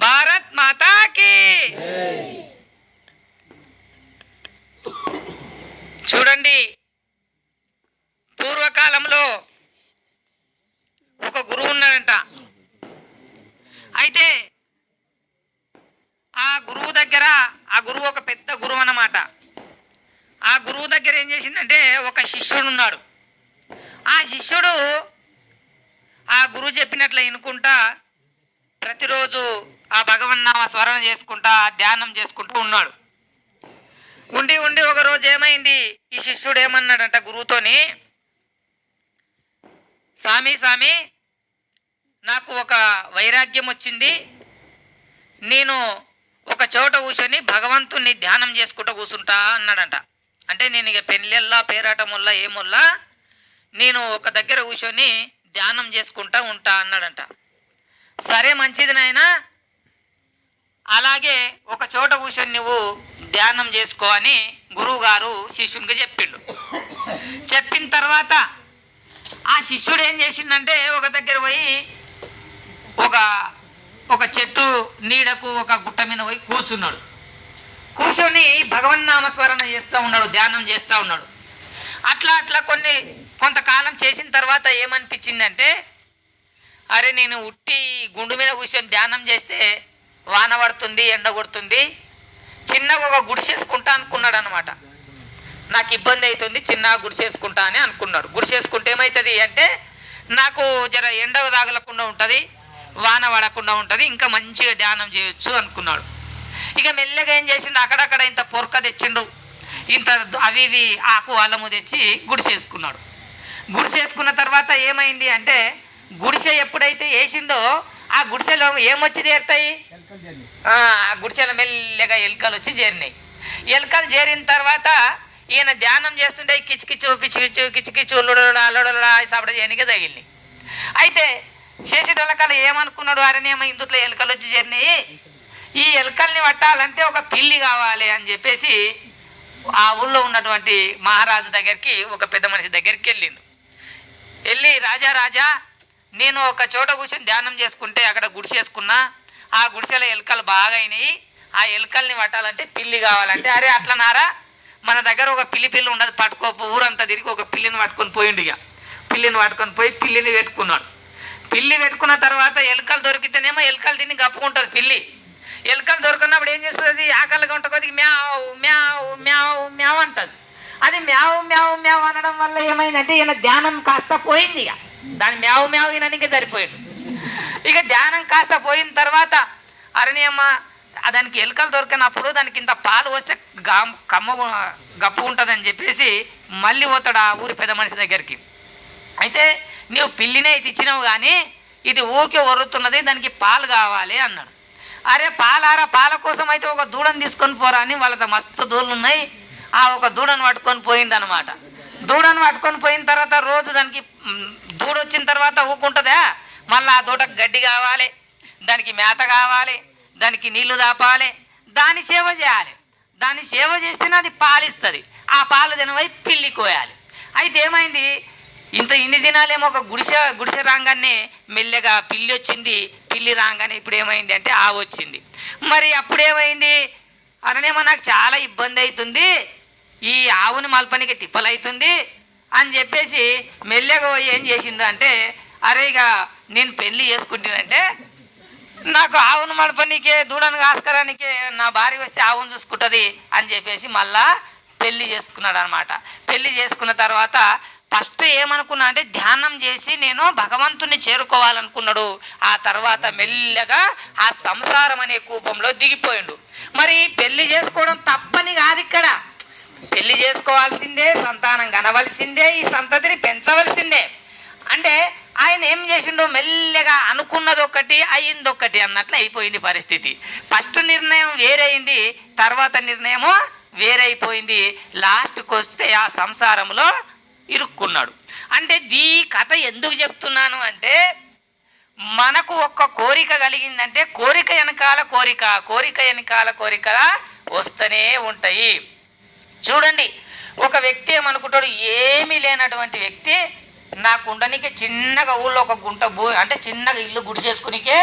భారత్ మాతాకి. చూడండి, పూర్వకాలంలో ఒక గురువు ఉన్నాడంట. అయితే ఆ గురువు దగ్గర, ఆ గురువు ఒక పెద్ద గురువు అన్నమాట. ఆ గురువు దగ్గర ఏం చేసిందంటే ఒక శిష్యుడు ఉన్నాడు. ఆ శిష్యుడు ఆ గురువు చెప్పినట్లు వినుకుంటా ప్రతిరోజు ఆ భగవన్నామ స్మరణ చేసుకుంటా ధ్యానం చేసుకుంటూ ఉన్నాడు. ఉండి ఉండి ఒక రోజు ఏమైంది, ఈ శిష్యుడు ఏమన్నాడంట గురువుతోని, స్వామి నాకు ఒక వైరాగ్యం వచ్చింది, నేను ఒక చోట కూర్చొని భగవంతుని ధ్యానం చేసుకుంటూ కూర్చుంటా అన్నాడంట. అంటే నేను ఇక పెళ్ళిళ్ళ పేరాటం వల్ల ఏమొల్లా నేను ఒక దగ్గర కూర్చొని ధ్యానం చేసుకుంటా ఉంటా అన్నాడంట. సరే మంచిది నాయనా, అలాగే ఒక చోట కూర్చొని నువ్వు ధ్యానం చేసుకో అని గురువు గారు శిష్యునికి చెప్పిండు. చెప్పిన తర్వాత ఆ శిష్యుడు ఏం చేసిందంటే ఒక దగ్గర పోయి ఒక చెట్టు నీడకు ఒక గుట్ట మీద పోయి కూర్చున్నాడు. కూర్చొని భగవన్నామస్మరణ చేస్తూ ఉన్నాడు, ధ్యానం చేస్తూ ఉన్నాడు. అట్లా కొంతకాలం చేసిన తర్వాత ఏమనిపించిందంటే, అరే నేను ఉట్టి గుండు మీద కూర్చొని ధ్యానం చేస్తే వాన పడుతుంది, ఎండ కొడుతుంది, చిన్నగా ఒక గుడిసేసుకుంటా అనుకున్నాడు అనమాట. నాకు ఇబ్బంది అవుతుంది, చిన్నగా గుడిసేసుకుంటా అని అనుకున్నాడు. గుడిసేసుకుంటే ఏమవుతుంది అంటే నాకు జర ఎండ తాగలకుండా ఉంటుంది, వాన పడకుండా ఉంటుంది, ఇంకా మంచిగా ధ్యానం చేయొచ్చు అనుకున్నాడు. ఇక మెల్లగా ఏం చేసిండు, అక్కడక్కడ ఇంత పొరక తెచ్చిండు, ఇంత అవి ఇవి ఆకు అల్లము తెచ్చి గుడిసేసుకున్నాడు. గుడిసేసుకున్న తర్వాత ఏమైంది అంటే, గుడిసె ఎప్పుడైతే వేసిండో ఆ గుడిసెలో ఏమొచ్చి చేరుతాయి, ఆ గుడిసెలో మెల్లగా ఎలుకలు వచ్చి చేరినాయి. ఎలుకలు చేరిన తర్వాత ఈయన ధ్యానం చేస్తుంటే కిచకిచు పిచ్చికిచ్చు కిచకిచ్చు అల్లడలా సపడ చేయనికే తగిలినాయి. అయితే చేసేటోళ్ళకల్లా ఏమనుకున్నాడు, అరేనేమో ఇందులో ఎలుకలు వచ్చి చేరినాయి, ఈ ఎలుకల్ని పట్టాలంటే ఒక పిల్లి కావాలి అని చెప్పేసి ఆ ఊళ్ళో ఉన్నటువంటి మహారాజు దగ్గరికి, ఒక పెద్ద మనిషి దగ్గరికి వెళ్ళి, రాజా నేను ఒక చోట కూర్చొని ధ్యానం చేసుకుంటే అక్కడ గుడిసేసుకున్నా, ఆ గుడిసెలో ఎలుకలు బాగా అయినాయి, ఆ ఎలుకల్ని పట్టాలంటే పిల్లి కావాలంటే, అరే అట్లనారా మన దగ్గర ఒక పిల్లి ఉండదు, పట్టుకోపు ఊరంతా తిరిగి ఒక పిల్లిని పట్టుకొని పోయిండు. ఇక పిల్లిని పట్టుకొని పోయి పిల్లిని పెట్టుకున్నాడు. పిల్లి పెట్టుకున్న తర్వాత ఎలుకలు దొరికితేనేమో ఎలుకలు తిని గప్పుకుంటుంది పిల్లి. ఎలుకలు దొరికినప్పుడు ఏం చేస్తుంది, ఆకలిగా ఉంట కొద్దిగా మ్యావ్ మ్యావ్ మ్యావ్ మ్యావ్ అంటుంది. అది మ్యావ్ మ్యావ్ మ్యావ్ అనడం వల్ల ఏమైందంటే ఈయన ధ్యానం కాస్త పోయింది. ఇక దాని మ్యావ్ మ్యావ్ ఈయనకి సరిపోయింది. ఇక ధ్యానం కాస్త పోయిన తర్వాత అరణ్యమ్మ దానికి ఎలుకలు దొరికినప్పుడు దానికి ఇంత పాలు వస్తే గప్పు ఉంటుందని చెప్పేసి మళ్ళీ పోతాడు ఆ ఊరి పెద్ద మనిషి దగ్గరికి. అయితే నీవు పిల్లినే ఇది ఇచ్చినావు కానీ ఇది ఊకే ఒరుతున్నది, దానికి పాలు కావాలి అన్నాడు. అరే పాల కోసం అయితే ఒక దూడను తీసుకొని పోరా అని, వాళ్ళతో మస్తు దూడలు ఉన్నాయి, ఆ ఒక దూడను పట్టుకొని పోయిందనమాట. దూడను పట్టుకొని పోయిన తర్వాత రోజు దానికి దూడ వచ్చిన తర్వాత ఊకుంటుందా, మళ్ళీ ఆ దూడకు గడ్డి కావాలి, దానికి మేత కావాలి, దానికి నీళ్లు దాపాలి, దాని సేవ చేయాలి. దాన్ని సేవ చేస్తేనే అది పాలిస్తుంది, ఆ పాలు తినవై పిల్లి కోయాలి. అయితే ఏమైంది, ఇన్ని దినాలేమో ఒక గుడిసె రాగానే మెల్లగా పిల్లి వచ్చింది, పిల్లి రాగానే ఇప్పుడు ఏమైంది అంటే ఆవు వచ్చింది. మరి అప్పుడేమైంది, అననేమో నాకు చాలా ఇబ్బంది అవుతుంది, ఈ ఆవుని మల్పనికి తిప్పలవుతుంది అని చెప్పేసి మెల్లగా ఏం చేసింది అంటే, అరే ఇక నేను పెళ్ళి చేసుకుంటానంటే నాకు ఆవును మడపనికే దూడను కాస్కరానికే నా భార్య వస్తే ఆవును చూసుకుంటుంది అని చెప్పేసి మళ్ళా పెళ్ళి చేసుకున్నాడు అనమాట. పెళ్ళి చేసుకున్న తర్వాత ఫస్ట్ ఏమనుకున్నా అంటే ధ్యానం చేసి నేను భగవంతుని చేరుకోవాలనుకున్నాడు. ఆ తర్వాత మెల్లగా ఆ సంసారం అనే కూపంలో దిగిపోయిండు. మరి పెళ్లి చేసుకోవడం తప్పని కాదు, ఇక్కడ పెళ్లి చేసుకోవాల్సిందే, సంతానం కనవలసిందే, ఈ సంతతిని పెంచవలసిందే. అంటే ఆయన ఏం చేసిండో మెల్లగా అనుకున్నది ఒకటి అయింది ఒకటి అన్నట్లు అయిపోయింది పరిస్థితి. ఫస్ట్ నిర్ణయం వేరైంది, తర్వాత నిర్ణయము వేరైపోయింది. లాస్ట్కి వస్తే ఆ సంసారంలో ఇరుక్కున్నాడు. అంటే ఈ కథ ఎందుకు చెప్తున్నాను అంటే, మనకు ఒక్క కోరిక కలిగిందంటే కోరిక వెనకాల కోరిక వెనకాల కోరిక వస్తూనే ఉంటాయి. చూడండి, ఒక వ్యక్తి ఏమనుకుంటాడు, ఏమీ లేనటువంటి వ్యక్తి నాకు ఉండనికే చిన్నగా ఊళ్ళో ఒక గుంట అంటే చిన్నగా ఇల్లు గుడి చేసుకునికే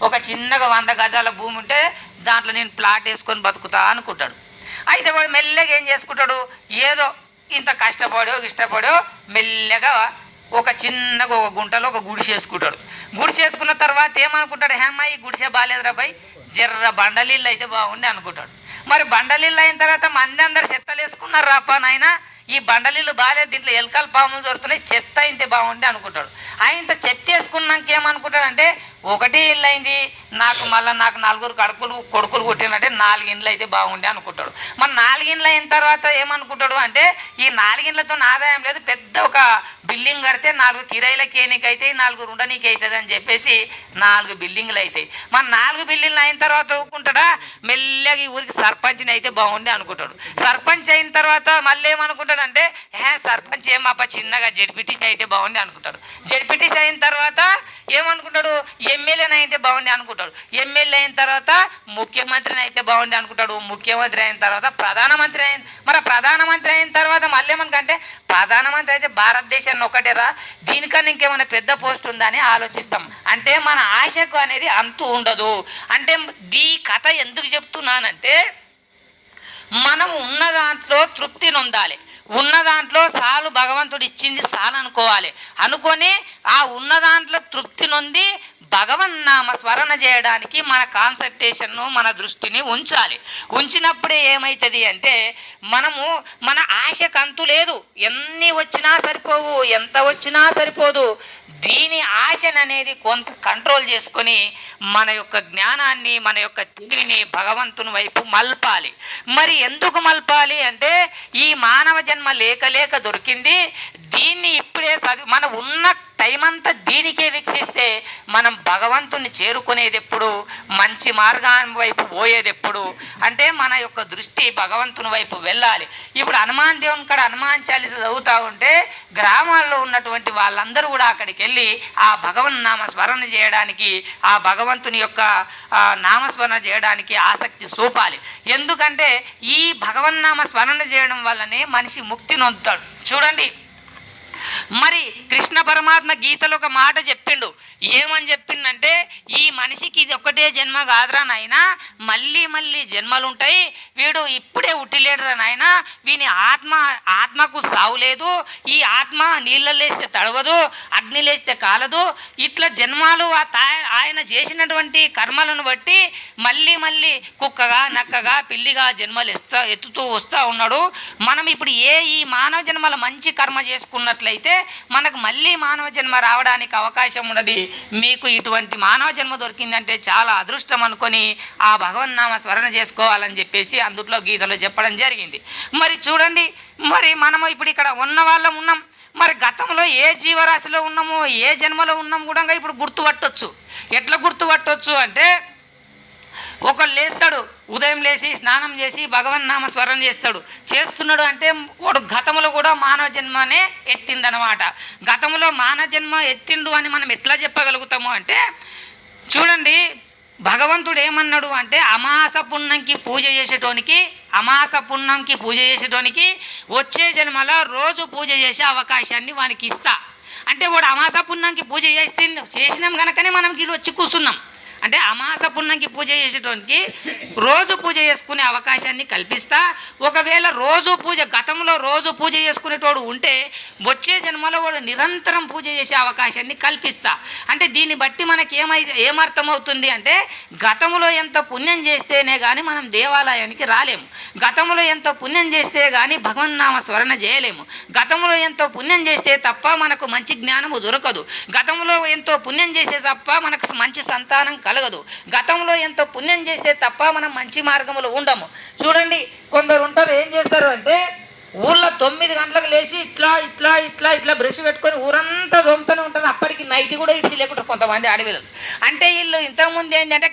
ఒక చిన్నగా 100 గజాల భూమి ఉంటే దాంట్లో నేను ప్లాట్ వేసుకొని బతుకుతా అనుకుంటాడు. అయితే వాడు మెల్లగా ఏం చేసుకుంటాడు, ఏదో ఇంత ఇష్టపడో మెల్లగా ఒక చిన్నగా ఒక గుంటలో ఒక గుడిసె వేసుకుంటాడు. గుడిసె వేసుకున్న తర్వాత ఏమనుకుంటాడు, హేమ్మ ఈ గుడిసె బాగాలేదురా బాయ్, జర్ర బండలీళ్ళు అయితే బాగుండి అనుకుంటాడు. మరి బండలీళ్ళు అయిన తర్వాత మంది అందరు చెత్తలు వేసుకున్నారు రాపా నాయన, ఈ బండలీళ్ళు బాగాలేదు, దీంట్లో ఎలకలు పాములు దొరుకుతున్నాయి, చెత్త అయితే బాగుండి అనుకుంటాడు. ఆయన చెత్త వేసుకున్నాక ఏమనుకుంటాడు అంటే, ఒకటి ఇల్లు అయింది నాకు, మళ్ళీ నాకు 4 కొడుకులు కొట్టినట్టే 4 ఇండ్లు అయితే బాగుండే అనుకుంటాడు. మరి 4 ఇండ్లు అయిన తర్వాత ఏమనుకుంటాడు అంటే, ఈ 4 ఇండ్లతో ఆదాయం లేదు, పెద్ద ఒక బిల్డింగ్ కడితే 4 కిరాయిలకి ఏనికి అవుతాయి, 4 రుండనీకి అవుతుంది అని చెప్పేసి 4 బిల్డింగ్లు అవుతాయి. మరి 4 బిల్డింగ్లు అయిన తర్వాత ఊరుకుంటాడా, మెల్లగా ఈ ఊరికి సర్పంచ్ని అయితే బాగుండే అనుకుంటాడు. సర్పంచ్ అయిన తర్వాత మళ్ళీ ఏమనుకుంటాడు అంటే, సర్పంచ్ ఏమాప చిన్నగా జడ్పీటీసీ అయితే బాగుండే అనుకుంటాడు. జడ్పీటీసీ అయిన తర్వాత ఏమనుకుంటాడు, ఎమ్మెల్యేని అయితే బాగుండే అనుకుంటాడు. ఎమ్మెల్యే అయిన తర్వాత ముఖ్యమంత్రిని అయితే బాగుండే అనుకుంటాడు. ముఖ్యమంత్రి అయిన తర్వాత ప్రధానమంత్రి మరి ప్రధానమంత్రి అయిన తర్వాత మళ్ళీ ఏమనుకంటే, ప్రధానమంత్రి అయితే భారతదేశాన్ని ఒకటేరా, దీనికన్నా ఇంకేమైనా పెద్ద పోస్ట్ ఉందా అని ఆలోచిస్తాం. అంటే మన ఆశకు అనేది అంతు ఉండదు. అంటే ఈ కథ ఎందుకు చెప్తున్నానంటే, మనం ఉన్న దాంట్లో తృప్తి నొందాలి. ఉన్న దాంట్లో చాలు, భగవంతుడు ఇచ్చింది చాలు అనుకొని ఆ ఉన్న దాంట్లో తృప్తి నొంది భగవన్నామ స్మరణ చేయడానికి మన కాన్సన్ట్రేషన్ను, మన దృష్టిని ఉంచాలి. ఉంచినప్పుడే ఏమవుతుంది అంటే, మన ఆశకు అంతు లేదు. ఎన్ని వచ్చినా సరిపోవు, ఎంత వచ్చినా సరిపోదు. దీని ఆశను అనేది కొంత కంట్రోల్ చేసుకొని మన యొక్క జ్ఞానాన్ని, మన యొక్క తెలివిని భగవంతుని వైపు మలపాలి. మరి ఎందుకు మలపాలి అంటే, ఈ మానవ జన్మ లేక దొరికింది, దీన్ని ఇప్పుడే మనం ఉన్న టైం అంతా దీనికే వీక్షిస్తే మనం భగవంతుని చేరుకునేది ఎప్పుడు, మంచి మార్గం వైపు పోయేది ఎప్పుడు అంటే, మన యొక్క దృష్టి భగవంతుని వైపు వెళ్ళాలి. ఇప్పుడు హనుమాన్ దేవుని కాడ హనుమాన్ చాలీస చదువుతూ ఉంటే గ్రామాల్లో ఉన్నటువంటి వాళ్ళందరూ కూడా అక్కడికి వెళ్ళి ఆ భగవన్ నామ స్మరణ చేయడానికి, ఆ భగవంతుని యొక్క నామస్మరణ చేయడానికి ఆసక్తి చూపాలి. ఎందుకంటే ఈ భగవన్నామ స్మరణ చేయడం వల్లనే మనిషి ముక్తి నొందుతాడు. చూడండి, మరి కృష్ణ పరమాత్మ గీతలో ఒక మాట చెప్పిండు. ఏమని చెప్పిందంటే, ఈ మనిషికి ఇది ఒకటే జన్మ కాదురా నాయనా, మళ్ళీ జన్మలు ఉంటాయి, వీడు ఇప్పుడే ఉట్టిలేడురా నాయనా, వీని ఆత్మకు సావు లేదు, ఈ ఆత్మ నీళ్ళలో వేస్తే తడవదు, అగ్ని లేస్తే కాలదు, ఇట్లా జన్మాలు ఆయన చేసినటువంటి కర్మలను బట్టి మళ్ళీ కుక్కగా, నక్కగా, పిల్లిగా జన్మలు ఎత్తుతూ వస్తూ ఉన్నాడు. మనం ఇప్పుడు ఈ మానవ జన్మల మంచి కర్మ చేసుకున్నట్లయితే మనకు మళ్ళీ మానవ జన్మ రావడానికి అవకాశం ఉన్నది. మీకు ఇటువంటి మానవ జన్మ దొరికిందంటే చాలా అదృష్టం అనుకొని ఆ భగవన్నామ స్మరణ చేసుకోవాలని చెప్పేసి అందుట్లో గీతలో చెప్పడం జరిగింది. మరి చూడండి, మరి మనము ఇప్పుడు ఇక్కడ ఉన్న వాళ్ళం ఉన్నాం, మరి గతంలో ఏ జీవరాశిలో ఉన్నామో, ఏ జన్మలో ఉన్నాం కూడా ఇప్పుడు గుర్తుపట్టొచ్చు. ఎట్లా గుర్తుపట్టొచ్చు అంటే, ఒకళ్ళు లేస్తాడు, ఉదయం లేచి స్నానం చేసి భగవన్నామ స్మరణ చేస్తున్నాడు అంటే వాడు గతంలో కూడా మానవ జన్మనే ఎత్తిందనమాట. గతంలో మానవ జన్మ ఎత్తిండు అని మనం ఎట్లా చెప్పగలుగుతాము అంటే, చూడండి, భగవంతుడు ఏమన్నాడు అంటే, అమాస పుణ్యంకి పూజ చేసేటోనికి వచ్చే జన్మలో రోజు పూజ చేసే అవకాశాన్ని వానికి ఇస్తా. అంటే వాడు అమాస పుణ్యంకి పూజ చేసినాం కనుకనే మనం వీళ్ళు వచ్చి కూర్చున్నాం. అంటే అమాస పుణ్యంకి పూజ చేసేటోనికి రోజు పూజ చేసుకునే అవకాశాన్ని కల్పిస్తా. ఒకవేళ గతంలో రోజు పూజ చేసుకునేటోడు ఉంటే వచ్చే జన్మలో వాడు నిరంతరం పూజ చేసే అవకాశాన్ని కల్పిస్తా. అంటే దీన్ని బట్టి మనకి ఏమర్థమవుతుంది అంటే, గతంలో ఎంత పుణ్యం చేస్తేనే కానీ మనం దేవాలయానికి రాలేము, గతంలో ఎంతో పుణ్యం చేస్తే కానీ భగవన్నామ స్మరణ చేయలేము, గతంలో ఎంతో పుణ్యం చేస్తే తప్ప మనకు మంచి జ్ఞానము దొరకదు, గతంలో ఎంతో పుణ్యం చేస్తే తప్ప మనకు మంచి సంతానం కలగదు, గతంలో ఎంతో పుణ్యం చేస్తే తప్ప మనం మంచి మార్గంలో ఉండము. చూడండి, కొందరు ఉంటారు ఏం చేస్తారు అంటే, ఊళ్ళో 9 గంటలకు లేచి ఇట్లా బ్రష్ పెట్టుకొని ఊరంతా దొమ్ముతూనే ఉంటారు. అప్పటికి నైట్ కూడా ఇడిచి లేకుండా కొంతమంది అడవిలు. అంటే వీళ్ళు ఇంతకుముందు ఏంటంటే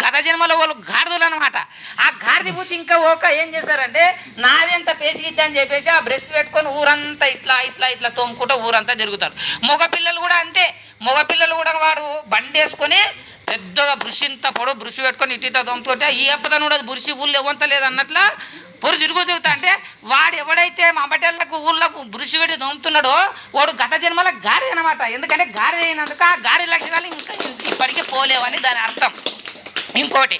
గత జన్మలో వాళ్ళు గాడిదలు అనమాట. ఆ గాడిద పూర్తి ఇంకా ఏం చేస్తారంటే, నాదెంత పేసిగిద్దా అని చెప్పేసి ఆ బ్రష్ పెట్టుకొని ఊరంతా ఇట్లా తోముకుంటూ ఊరంతా తిరుగుతారు. మగపిల్లలు కూడా అంతే. మగపిల్లలు కూడా వాడు బండి వేసుకొని పెద్దగా బ్రష్ ఇంత పొడవు బ్రష్ పెట్టుకొని ఇట్లా తోముతుంటే ఈ అప్పదని కూడా బ్రష్ ఊళ్ళు ఇవ్వంత లేదు అన్నట్ల పొరు తిరుగుతా అంటే వాడు ఎవడైతే మా బట్టలకు ఊళ్ళకు బురుషి పెట్టి దొంగతున్నాడో వాడు గత జన్మల గారి అనమాట. ఎందుకంటే గారి అయినందుకు ఆ గారి లక్షణాలు ఇంకా ఇప్పటికీ పోలేవని దాని అర్థం. ఇంకోటి,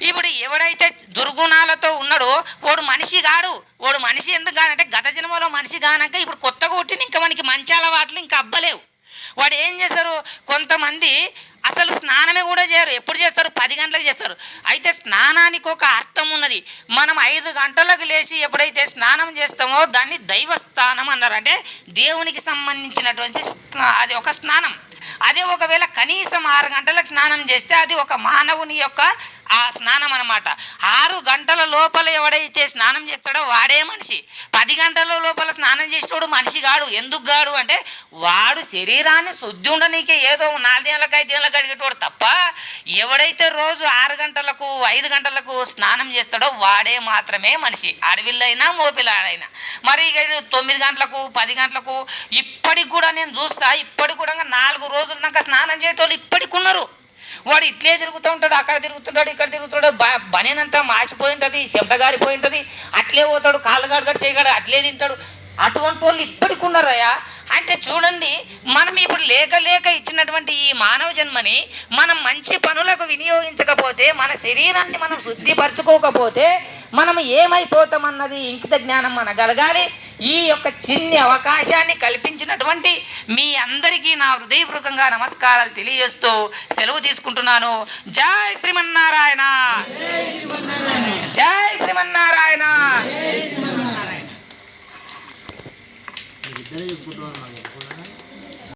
ఇప్పుడు ఎవడైతే దుర్గుణాలతో ఉన్నాడో వాడు మనిషి కాడు. వాడు మనిషి ఎందుకు కానంటే గత జన్మలో మనిషి కానాక ఇప్పుడు కొత్తగా పుట్టిన ఇంకా మనకి మంచి అలవాట్లు ఇంకా అబ్బలేవు. వాడు ఏం చేస్తారు, కొంతమంది అసలు స్నానమే కూడా చేయరు. ఎప్పుడు చేస్తారు? 10 గంటలకు చేస్తారు. అయితే స్నానానికి ఒక అర్థం ఉన్నది. మనం 5 గంటలకు లేచి ఎప్పుడైతే స్నానం చేస్తామో దాన్ని దైవస్థానం అన్నారు. అంటే దేవునికి సంబంధించినటువంటి అది ఒక స్నానం. అదే ఒకవేళ కనీసం 6 గంటలకు స్నానం చేస్తే అది ఒక మానవుని యొక్క ఆ స్నానం అన్నమాట. 6 గంటల లోపల ఎవడైతే స్నానం చేస్తాడో వాడే మనిషి. 10 గంటల లోపల స్నానం చేసేవాడు మనిషి కాడు. ఎందుకు కాడు అంటే వాడు శరీరాన్ని శుద్ధి ఉండనీకే ఏదో 4 గంటలకు 5 గంటలకు అడిగేటోడు తప్ప ఎవడైతే రోజు 6 గంటలకు 5 గంటలకు స్నానం చేస్తాడో వాడే మాత్రమే మనిషి. అడవిళ్ళైనా మోపిలాడైనా. మరి 9 గంటలకు 10 గంటలకు ఇప్పటికి కూడా నేను చూస్తా, ఇప్పటికి కూడా 4 రోజుల దాకా స్నానం చేసేటోళ్ళు ఇప్పటికి ఉన్నారు. వాడు ఇట్లే తిరుగుతూ ఉంటాడు, అక్కడ తిరుగుతుంటాడు, ఇక్కడ తిరుగుతాడు, బనేనంతా మాసిపోయి ఉంటుంది, చెంపగారిపోయి ఉంటుంది, అట్లే పోతాడు, కాళ్ళు గడగడ చేయగడ అట్లే తింటాడు. అటువంటి వాళ్ళు ఇప్పటికి ఉన్నారయ్యా. అంటే చూడండి, మనం ఇప్పుడు లేక ఇచ్చినటువంటి ఈ మానవ జన్మని మనం మంచి పనులకు వినియోగించకపోతే, మన శరీరాన్ని మనం శుద్ధిపరచుకోకపోతే మనం ఏమైపోతామన్నది ఇంకిత జ్ఞానం మనగలగాలి. ఈ యొక్క చిన్ని అవకాశాన్ని కల్పించినటువంటి మీ అందరికీ నా హృదయపూర్వకంగా నమస్కారాలు తెలియజేస్తూ సెలవు తీసుకుంటున్నాను. జై శ్రీమన్నారాయణ, జై శ్రీమన్నారాయణ.